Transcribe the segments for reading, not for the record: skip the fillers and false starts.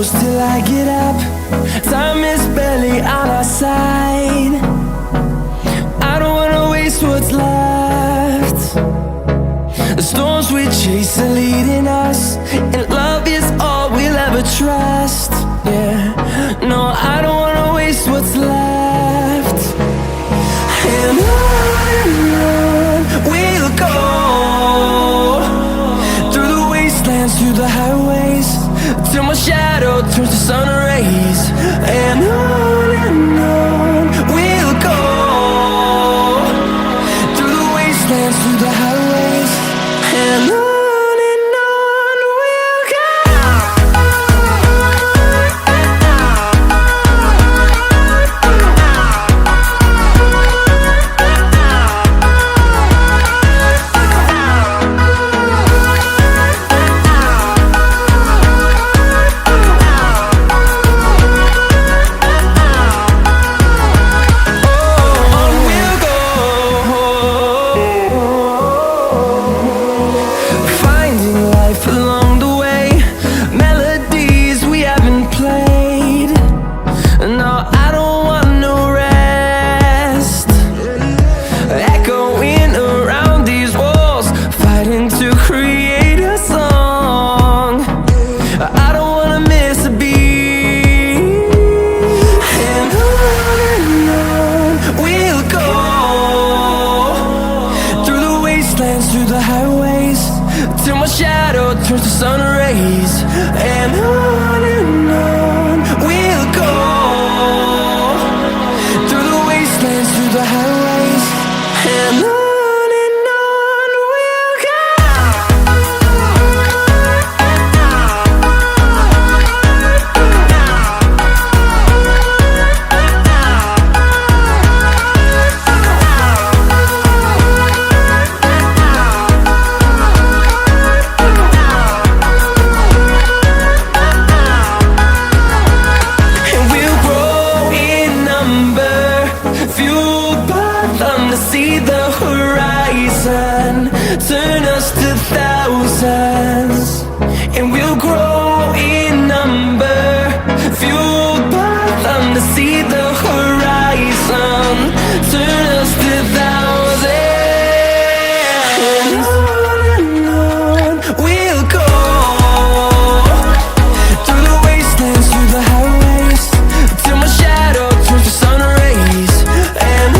close till I get up. Time is barely on our side. I don't wanna waste what's left. The storms we chase are leading us, and love is all we'll ever trust. Yeah, no, I don't wanna waste what's left. And on we'll go, through the wastelands, through the highways, till my shadow turns to sun rays. And on we'll go, through the wastelands, through the highways, and on we'll go. Along the way, melodies we haven't played. No, I don't want no rest. Echoing around these walls, fighting to create a song. I don't wanna miss a beat. And on we'll go, through the wastelands, through the highways, till my shadow turns to sun rays. And on we'll go, through the wastelands, through the highways, and on we'll go. See the horizon, turn us to thousands, and we'll grow in number. Fueled by them to see the horizon, turn us to thousands. And on we'll go, through the wastelands, through the highways, till my shadow turns to sun rays. And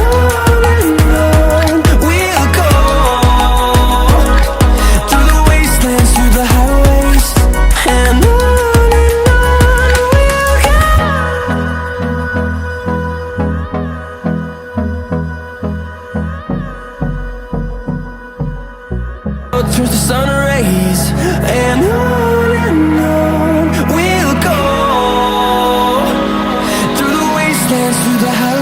turns to sun rays. And on we'll go, through the wastelands, through the highways.